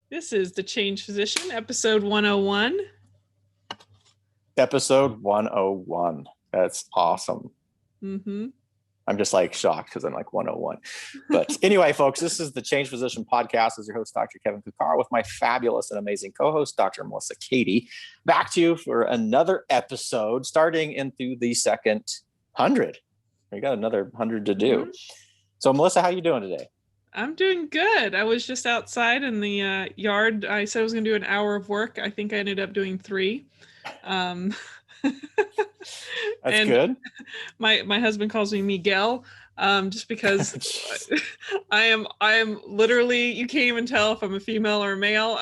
This is The Change Physician, episode 101. Episode 101. That's awesome. Mm-hmm. I'm just like shocked because I'm like 101. But anyway, folks, this is the Change Physician podcast. As your host, Dr. Kevin Kukar, with my fabulous and amazing co-host, Dr. Melissa Cady. Back to you for another episode, starting into the second 100. We got another 100 to do. Mm-hmm. So, Melissa, how are you doing today? I'm doing good. I was just outside in the yard. I said I was going to do an hour of work. I think I ended up doing 3. That's good. My husband calls me Miguel, just because I am literally, you can't even tell if I'm a female or a male.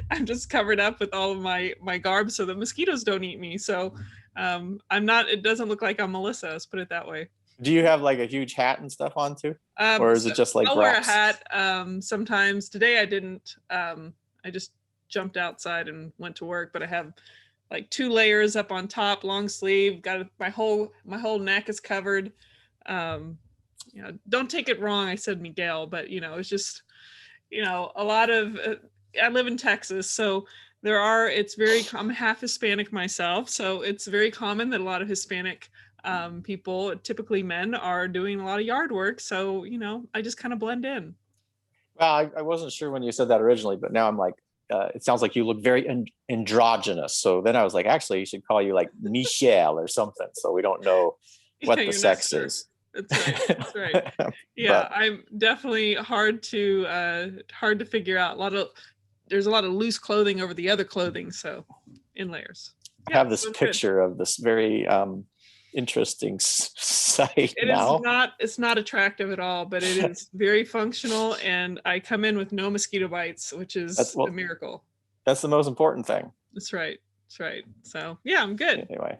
I'm just covered up with all of my garb so the mosquitoes don't eat me. So I'm not. It doesn't look like I'm Melissa. Let's put it that way. Do you have like a huge hat and stuff on too? Or is it just like I'll wraps? wear a hat sometimes. Today I didn't. I just jumped outside and went to work, but I have like 2 layers up on top, long sleeve. Got my whole neck is covered. Don't take it wrong. I said Miguel, but it's just a lot of. I live in Texas, so I'm half Hispanic myself, so it's very common that a lot of Hispanic people, typically men, are doing a lot of yard work. So, I just kind of blend in. Well, I wasn't sure when you said that originally, but now I'm like, it sounds like you look very androgynous. So then I was like, actually, you should call you like Michelle or something. So we don't know what the sex is. That's right. Yeah, but I'm definitely hard to figure out. There's a lot of loose clothing over the other clothing. So in layers. I have this picture of this very interesting site now. It's not attractive at all, but it is very functional, and I come in with no mosquito bites, which is a miracle. That's the most important thing. That's right. So yeah, I'm good. Anyway,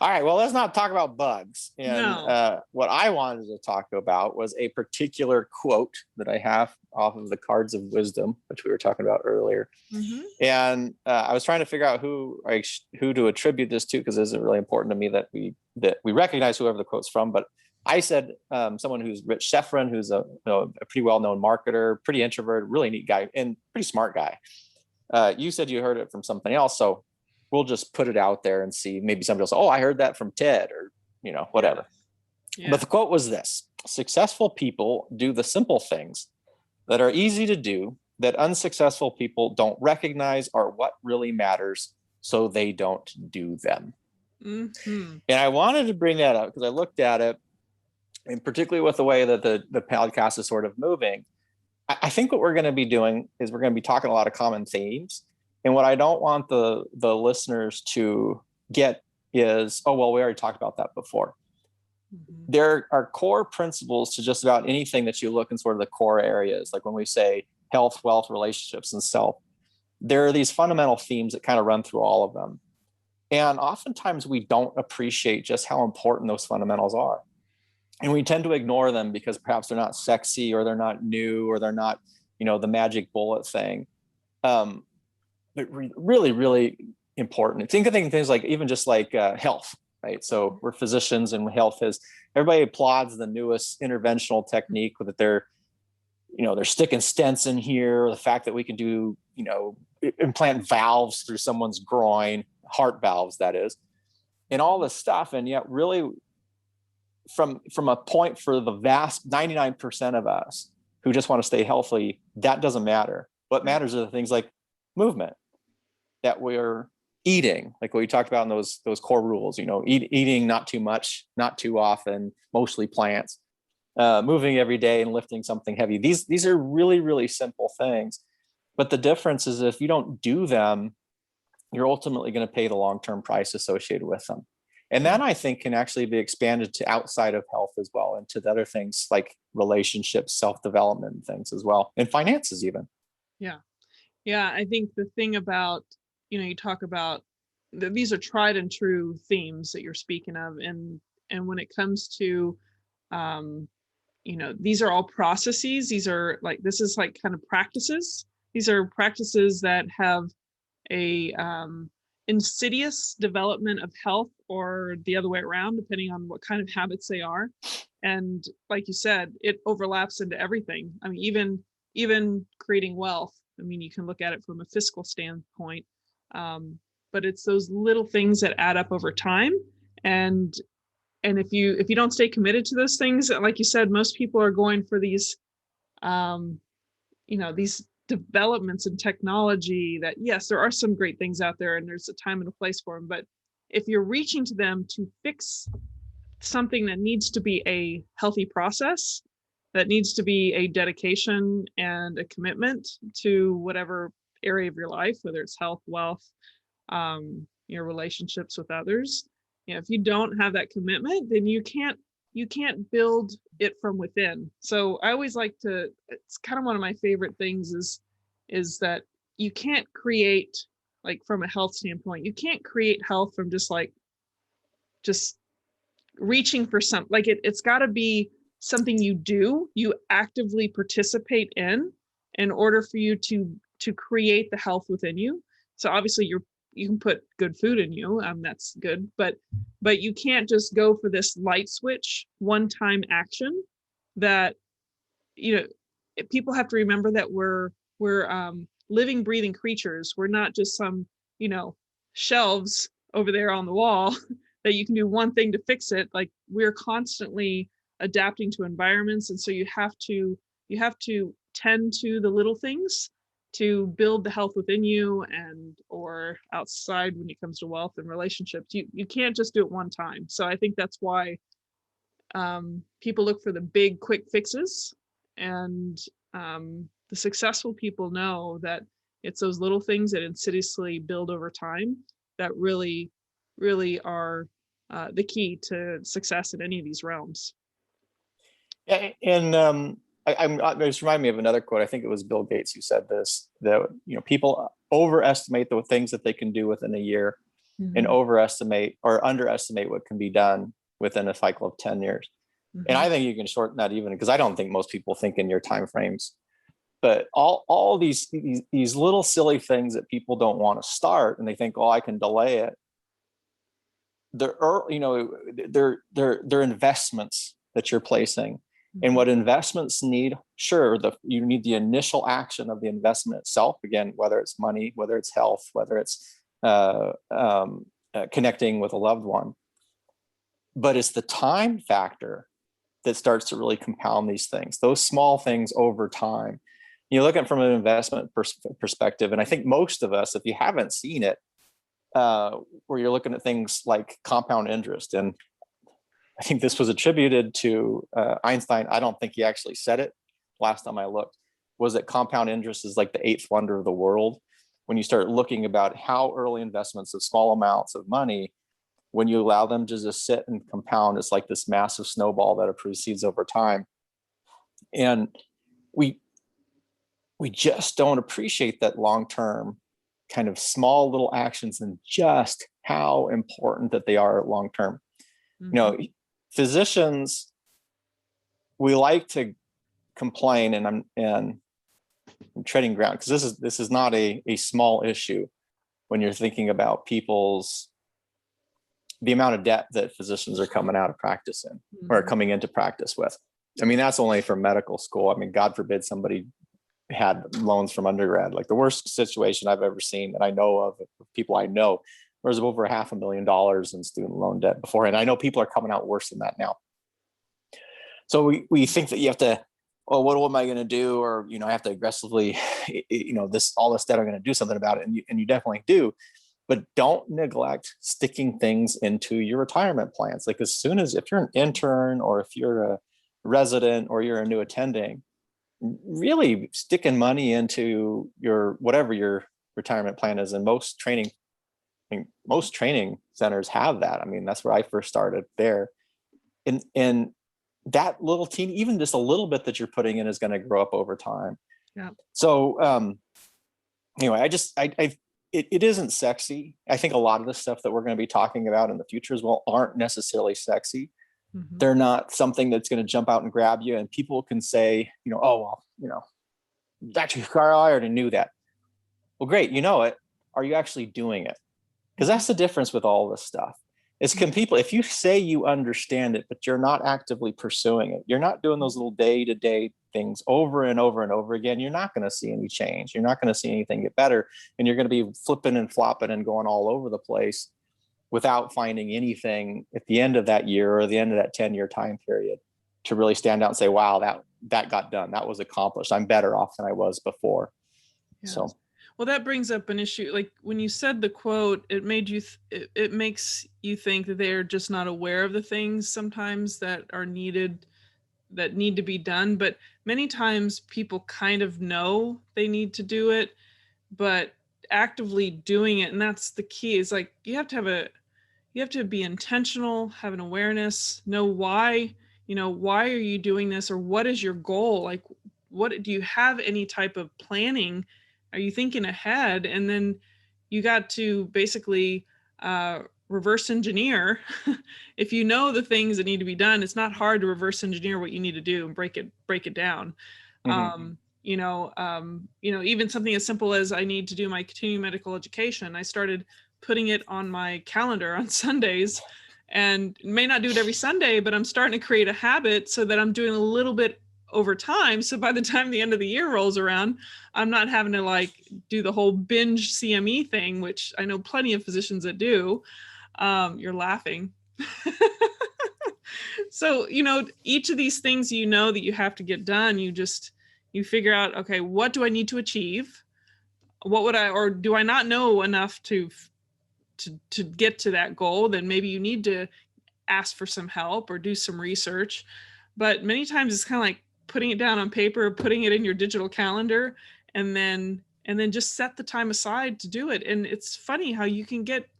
all right, well, let's not talk about bugs. And what I wanted to talk about was a particular quote that I have off of the Cards of Wisdom, which we were talking about earlier. Mm-hmm. And I was trying to figure out who to attribute this to, because it isn't really important to me that we recognize whoever the quote's from. But I said someone who's Rich Schefren, who's a pretty well-known marketer, pretty introverted, really neat guy, and pretty smart guy. You said you heard it from something else, so we'll just put it out there and see. Maybe somebody will say, oh, I heard that from Ted, or whatever. Yeah. But the quote was this: successful people do the simple things that are easy to do, that unsuccessful people don't recognize are what really matters, so they don't do them. Mm-hmm. And I wanted to bring that up because I looked at it, and particularly with the way that the podcast is sort of moving, I think what we're going to be doing is we're going to be talking a lot of common themes. And what I don't want the listeners to get is, oh, well, we already talked about that before. Mm-hmm. There are core principles to just about anything that you look in sort of the core areas. Like when we say health, wealth, relationships, and self, there are these fundamental themes that kind of run through all of them. And oftentimes we don't appreciate just how important those fundamentals are. And we tend to ignore them because perhaps they're not sexy, or they're not new, or they're not, the magic bullet thing. But really, really important. Think of things like even just like health, right? So we're physicians, and health is, everybody applauds the newest interventional technique that they're sticking stents in here, or the fact that we can do, implant valves through someone's groin, heart valves, that is, and all this stuff. And yet really from a point for the vast 99% of us who just want to stay healthy, that doesn't matter. What matters are the things like movement, that we're eating, like what we talked about in those core rules, eating not too much, not too often, mostly plants, moving every day and lifting something heavy. These are really, really simple things. But the difference is if you don't do them, you're ultimately going to pay the long-term price associated with them. And that, I think, can actually be expanded to outside of health as well, and to the other things like relationships, self-development, and things as well, and finances even. Yeah, I think the thing about, you talk about these are tried and true themes that you're speaking of. And when it comes to, these are all processes. These are this is like kind of practices. These are practices that have a insidious development of health, or the other way around, depending on what kind of habits they are. And like you said, it overlaps into everything. I mean, even creating wealth I mean, you can look at it from a fiscal standpoint, but it's those little things that add up over time. And if you don't stay committed to those things, like you said, most people are going for these, these developments in technology that, yes, there are some great things out there and there's a time and a place for them. But if you're reaching to them to fix something that needs to be a healthy process, that needs to be a dedication and a commitment to whatever area of your life, whether it's health, wealth, your relationships with others. If you don't have that commitment, then you can't build it from within. So I always like to, it's kind of one of my favorite things is that you can't create, like from a health standpoint, you can't create health from just reaching for something. Like it's got to be something you actively participate in order for you to create the health within you. So obviously you can put good food in you, that's good, but you can't just go for this light switch one-time action. That people have to remember that we're living, breathing creatures. We're not just some shelves over there on the wall that you can do one thing to fix it. Like, we're constantly adapting to environments, and so you have to tend to the little things to build the health within you and or outside when it comes to wealth and relationships. You can't just do it one time. So I think that's why people look for the big quick fixes, and the successful people know that it's those little things that insidiously build over time that really are the key to success in any of these realms. Yeah, and it just reminded me of another quote. I think it was Bill Gates who said this, that people overestimate the things that they can do within a year, mm-hmm. and overestimate or underestimate what can be done within a cycle of 10 years. Mm-hmm. And I think you can shorten that even, because I don't think most people think in your time frames. But all these little silly things that people don't want to start, and they think, oh, I can delay it. They're investments that you're placing. And what investments need, sure, you need the initial action of the investment itself. Again, whether it's money, whether it's health, whether it's connecting with a loved one. But it's the time factor that starts to really compound these things, those small things over time. You look at it from an investment perspective, and I think most of us, if you haven't seen it, where you're looking at things like compound interest, and I think this was attributed to Einstein. I don't think he actually said it. Last time I looked, was that compound interest is like the eighth wonder of the world. When you start looking about how early investments of small amounts of money, when you allow them to just sit and compound, it's like this massive snowball that proceeds over time. And we just don't appreciate that long-term kind of small little actions, and just how important that they are long-term. Mm-hmm. Physicians, we like to complain, and I'm treading ground, because this is not a small issue when you're thinking about the amount of debt that physicians are coming out of practice in, mm-hmm. or coming into practice with. I mean, that's only from medical school. I mean, God forbid somebody had loans from undergrad. Like, the worst situation I've ever seen, and I know of people I know, there's over $500,000 in student loan debt before. And I know people are coming out worse than that now. So we think that you have to, well, what am I going to do? Or, I have to aggressively, all this debt, I'm going to do something about it. And you definitely do, but don't neglect sticking things into your retirement plans. Like, as soon as, if you're an intern, or if you're a resident, or you're a new attending, really sticking money into whatever your retirement plan is. And most training centers have that. I mean, that's where I first started there. And that little teeny, even just a little bit that you're putting in, is going to grow up over time. Yeah. So anyway, it isn't sexy. I think a lot of the stuff that we're going to be talking about in the future as well aren't necessarily sexy. Mm-hmm. They're not something that's going to jump out and grab you. And people can say, oh, well, Dr. Carl, I already knew that. Well, great. You know it. Are you actually doing it? Because that's the difference with all this stuff. It's can people, if you say you understand it, but you're not actively pursuing it, you're not doing those little day-to-day things over and over and over again, you're not going to see any change. You're not going to see anything get better. And you're going to be flipping and flopping and going all over the place without finding anything at the end of that year or the end of that 10-year time period to really stand out and say, wow, that got done. That was accomplished. I'm better off than I was before. Yes. So. Well, that brings up an issue. Like when you said the quote, it made you, it makes you think that they're just not aware of the things sometimes that are needed, that need to be done. But many times people kind of know they need to do it, but actively doing it. And that's the key, is like, you have to be intentional, have an awareness, know why, why are you doing this, or what is your goal? Like, what do you have any type of planning? Are you thinking ahead? And then you got to basically reverse engineer. If you know the things that need to be done, it's not hard to reverse engineer what you need to do and break it down. Mm-hmm. Even something as simple as, I need to do my continuing medical education. I started putting it on my calendar on Sundays, and may not do it every Sunday, but I'm starting to create a habit so that I'm doing a little bit over time. So by the time the end of the year rolls around, I'm not having to like do the whole binge CME thing, which I know plenty of physicians that do. You're laughing. So, each of these things, that you have to get done, you figure out, okay, what do I need to achieve? Or do I not know enough to get to that goal? Then maybe you need to ask for some help or do some research. But many times it's kind of like putting it down on paper, putting it in your digital calendar, and then just set the time aside to do it. And it's funny how you can get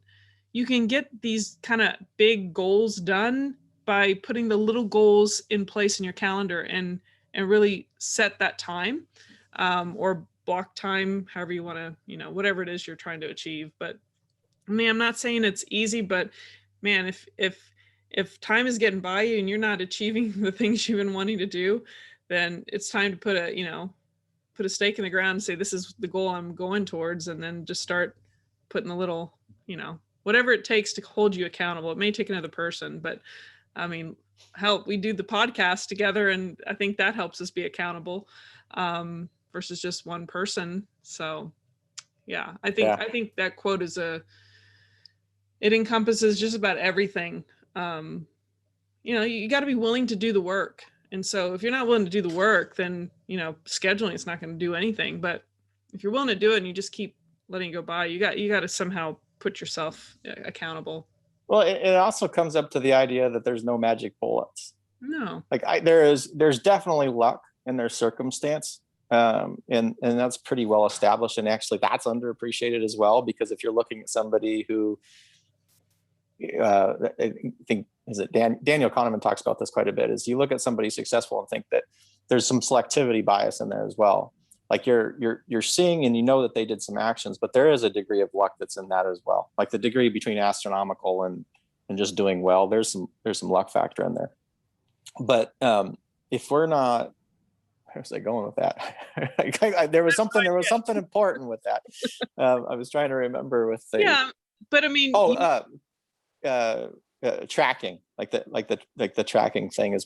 these kind of big goals done by putting the little goals in place in your calendar and really set that time, or block time, however you want to, whatever it is you're trying to achieve. But I mean, I'm not saying it's easy, but man, if time is getting by you and you're not achieving the things you've been wanting to do, then it's time to put a stake in the ground and say, this is the goal I'm going towards. And then just start putting a little, whatever it takes to hold you accountable. It may take another person, but I mean, we do the podcast together, and I think that helps us be accountable, versus just one person. So yeah, I think that quote it encompasses just about everything. You got to be willing to do the work. And so if you're not willing to do the work, then, scheduling is not going to do anything. But if you're willing to do it and you just keep letting it go by, you got to somehow put yourself accountable. Well, it also comes up to the idea that there's no magic bullets. No. Like there's definitely luck and there's circumstance. And that's pretty well established. And actually that's underappreciated as well, because if you're looking at somebody who, I think, is it Daniel Kahneman talks about this quite a bit, is you look at somebody successful and think that there's some selectivity bias in there as well. Like you're seeing and that they did some actions, but there is a degree of luck that's in that as well. Like the degree between astronomical and just doing well, there's some luck factor in there. But if we're not, where was I going with that? there was something important with that. I was trying to remember with the but I mean, tracking, like the tracking thing is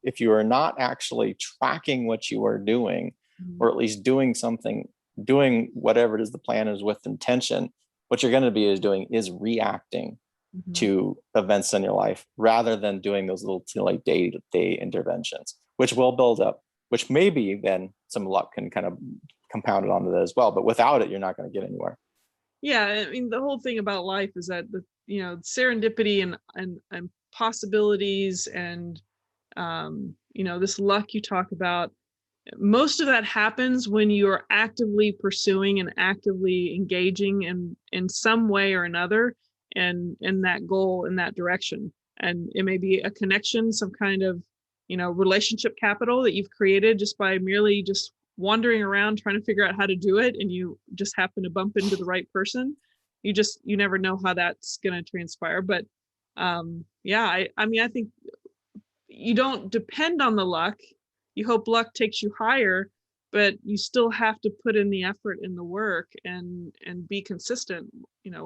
if you are not actually tracking what you are doing, or at least doing whatever it is the plan is with intention, what you're going to be is reacting to events in your life rather than doing those little like day-to-day interventions, which will build up, which maybe then some luck can kind of compound it onto that as well. But without it, you're not going to get anywhere. Yeah, I mean, the whole thing about life is that serendipity and possibilities and this luck you talk about, most of that happens when you're actively pursuing and actively engaging in some way or another and in that goal, in that direction. And it may be a connection, some kind of relationship capital that you've created just by merely just wandering around trying to figure out how to do it, and you just happen to bump into the right person. You never know how that's going to transpire. But I mean, I think you don't depend on the luck. You hope luck takes you higher, but you still have to put in the effort and the work and be consistent,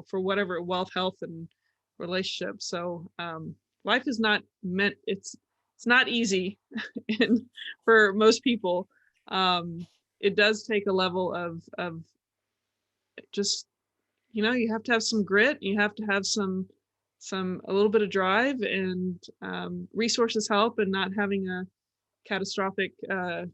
for whatever wealth, health, and relationship. So life is not meant, it's not easy. And for most people, it does take a level of just, you have to have some grit, you have to have a little bit of drive, and resources help, and not having a catastrophic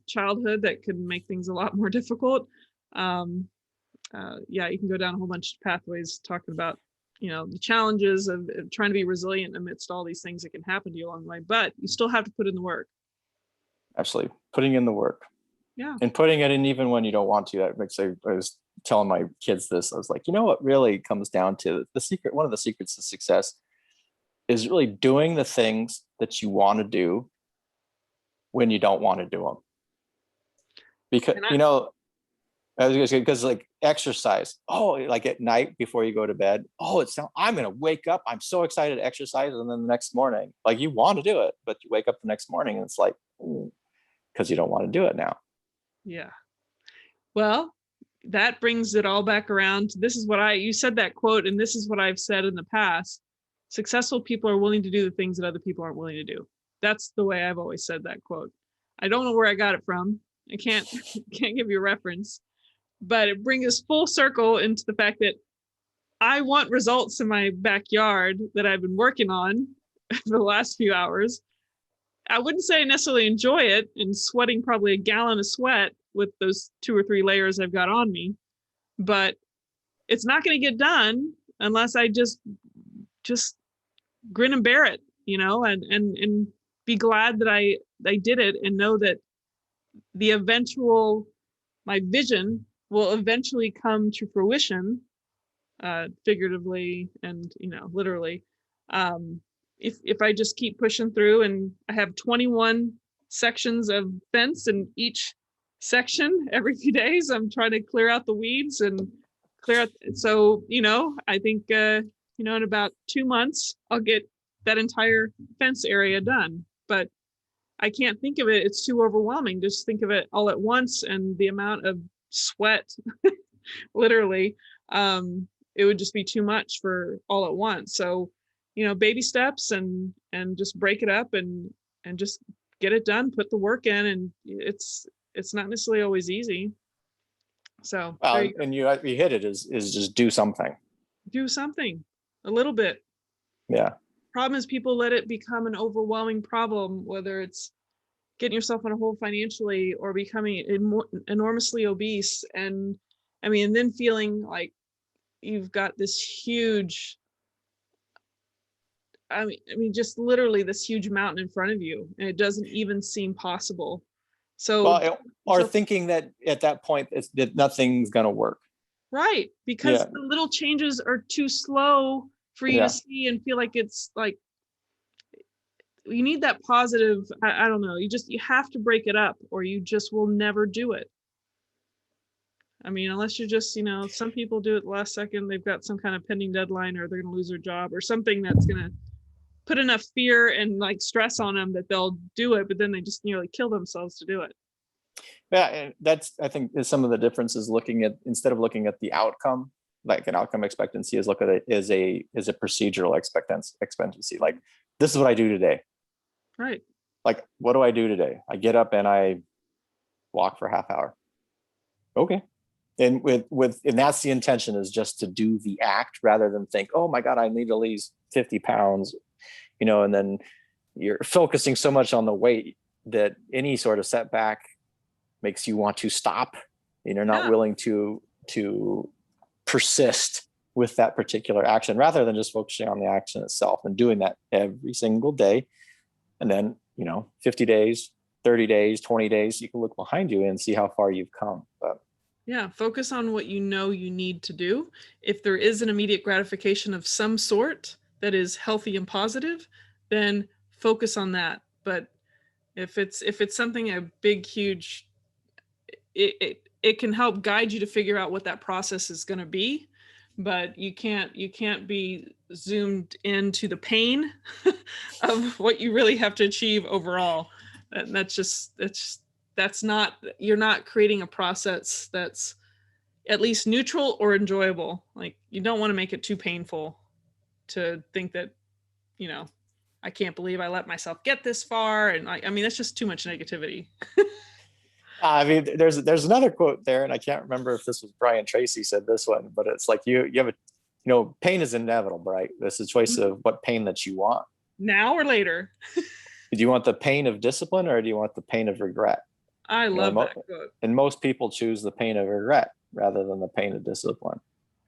childhood that can make things a lot more difficult. Yeah, you can go down a whole bunch of pathways talking about, the challenges of trying to be resilient amidst all these things that can happen to you along the way, but you still have to put in the work. Absolutely. Putting in the work. Yeah. And putting it in even when you don't want to. That makes, I was telling my kids this. I was like, what really comes down to the secret, one of the secrets to success is really doing the things that you want to do when you don't want to do them. Because, because like exercise, like at night before you go to bed, I'm going to wake up, I'm so excited to exercise. And then the next morning, like you want to do it, but you wake up the next morning and it's like, because you don't want to do it now. Yeah. Well, that brings it all back around. This is what you said that quote, and this is what I've said in the past. Successful people are willing to do the things that other people aren't willing to do. That's the way I've always said that quote. I don't know where I got it from. I can't give you a reference, but it brings us full circle into the fact that I want results in my backyard that I've been working on for the last few hours. I wouldn't say I necessarily enjoy it, and sweating probably a gallon of sweat with those 2 or 3 layers I've got on me, but it's not going to get done unless I just grin and bear it, and be glad that I did it, and know that my vision will eventually come to fruition, figuratively and, literally. If I just keep pushing through, and I have 21 sections of fence in each section every few days, I'm trying to clear out the weeds and clear out. So, I think, in about 2 months, I'll get that entire fence area done. But I can't think of it. It's too overwhelming. Just think of it all at once, and the amount of sweat, literally, it would just be too much for all at once. So, baby steps, and just break it up, and just get it done, put the work in, and it's not necessarily always easy. So, and you hit it is just do something. Do something, a little bit. Yeah. Problem is, people let it become an overwhelming problem, whether it's getting yourself in a hole financially or becoming enormously obese, and then feeling like you've got this huge, just literally this huge mountain in front of you, and it doesn't even seem possible. So, thinking that at that point that nothing's going to work. Right, because the little changes are too slow for you to see and feel like it's like, you need that positive. I don't know. You have to break it up, or you just will never do it. Unless you're just, some people do it the last second. They've got some kind of pending deadline, or they're going to lose their job, or something that's going to put enough fear and like stress on them that they'll do it, but then they just nearly kill themselves to do it. Yeah, and that's, I think, is some of the differences. Instead of looking at the outcome, like an outcome expectancy, is look at it as a procedural expectancy. Like, this is what I do today. Right. Like, what do I do today? I get up and I walk for a half hour. Okay. And and that's the intention, is just to do the act rather than think, oh my God, I need to lose 50 pounds, and then you're focusing so much on the weight that any sort of setback makes you want to stop, and you're not willing to persist with that particular action, rather than just focusing on the action itself and doing that every single day. And then, 50 days, 30 days, 20 days, you can look behind you and see how far you've come. But yeah, focus on what you need to do. If there is an immediate gratification of some sort that is healthy and positive, then focus on that. But if it's something, a big, huge, it can help guide you to figure out what that process is going to be. But you can't be zoomed into the pain of what you really have to achieve overall. And you're not creating a process that's at least neutral or enjoyable. Like, you don't want to make it too painful. to think that, you know, I can't believe I let myself get this far. And I mean, that's just too much negativity. I mean, there's another quote there, and I can't remember if this was Brian Tracy said this one, but it's like you have a, you know, pain is inevitable, right? It's a choice of what pain that you want. Now or later. Do you want the pain of discipline or do you want the pain of regret? I love that quote. And most people choose the pain of regret rather than the pain of discipline.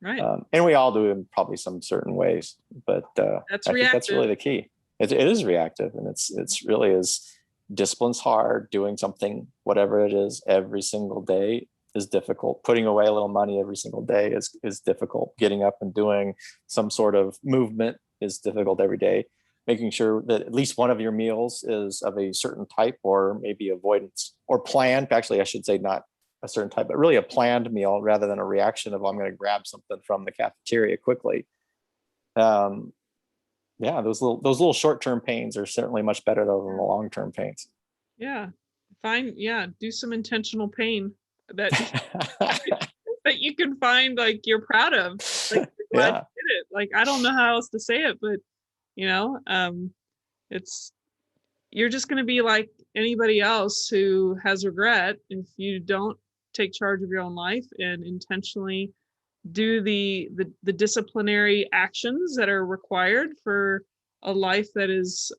Right. And we all do in probably some certain ways, but I think that's really the key. It is reactive, and it's really is. Discipline's hard. Doing something, whatever it is, every single day is difficult. Putting away a little money every single day is difficult. Getting up and doing some sort of movement is difficult every day. Making sure that at least one of your meals is of a certain type, or maybe avoidance or planned. Actually, I should say not a certain type, but really a planned meal rather than a reaction of, I'm going to grab something from the cafeteria quickly. Yeah, those little short-term pains are certainly much better than the long-term pains. Yeah. Do some intentional pain that that you can find, like, you're proud of. Like, you're glad you did it. Like, I don't know how else to say it, but you know, you're just going to be like anybody else who has regret if you don't take charge of your own life and intentionally do the disciplinary actions that are required for a life that is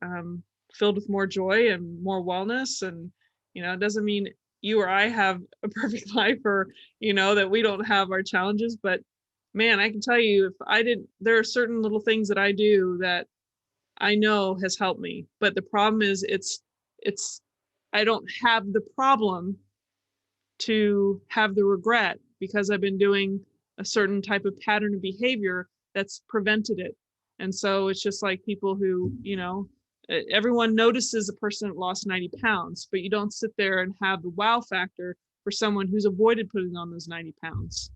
filled with more joy and more wellness. And, you know, it doesn't mean you or I have a perfect life, or, you know, that we don't have our challenges, but man, I can tell you, there are certain little things that I do that I know has helped me. But the problem is I don't have the problem to have the regret, because I've been doing a certain type of pattern of behavior that's prevented it. And so it's just like people who, you know, everyone notices a person that lost 90 pounds, but you don't sit there and have the wow factor for someone who's avoided putting on those 90 pounds.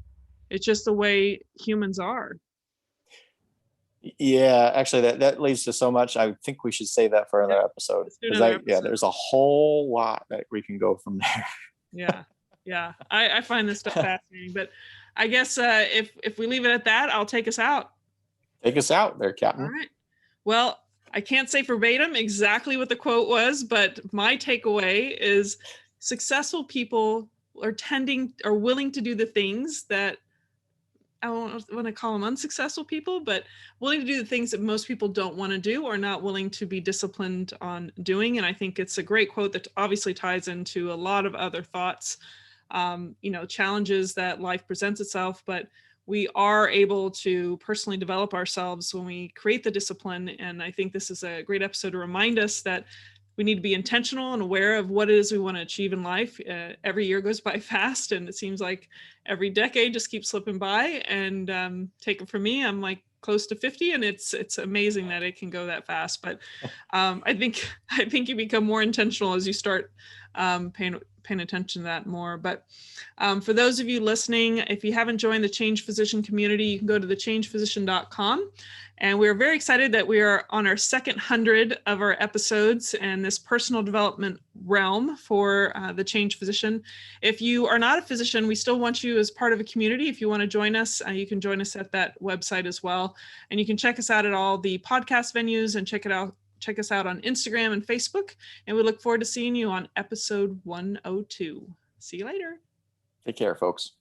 It's just the way humans are. Yeah, actually that leads to so much. I think we should save that for another episode. Yeah, there's a whole lot that we can go from there. Yeah. I find this stuff fascinating, but I guess if we leave it at that, I'll take us out. Take us out there, Captain. All right. Well, I can't say verbatim exactly what the quote was, but my takeaway is successful people are willing to do the things that, I don't want to call them unsuccessful people, but willing to do the things that most people don't want to do, or not willing to be disciplined on doing. And I think it's a great quote that obviously ties into a lot of other thoughts, you know, challenges that life presents itself, but we are able to personally develop ourselves when we create the discipline. And I think this is a great episode to remind us that we need to be intentional and aware of what it is we want to achieve in life. Every year goes by fast, and it seems like every decade just keeps slipping by. And take it from me, I'm like close to 50, and it's amazing that it can go that fast. But I think you become more intentional as you start paying attention to that more. But for those of you listening, if you haven't joined the Change Physician community, you can go to thechangephysician.com. And we're very excited that we are on our second 100 of our episodes in this personal development realm for the Change Physician. If you are not a physician, we still want you as part of a community. If you want to join us, you can join us at that website as well. And you can check us out at all the podcast venues, and check us out on Instagram and Facebook. And we look forward to seeing you on episode 102. See you later. Take care, folks.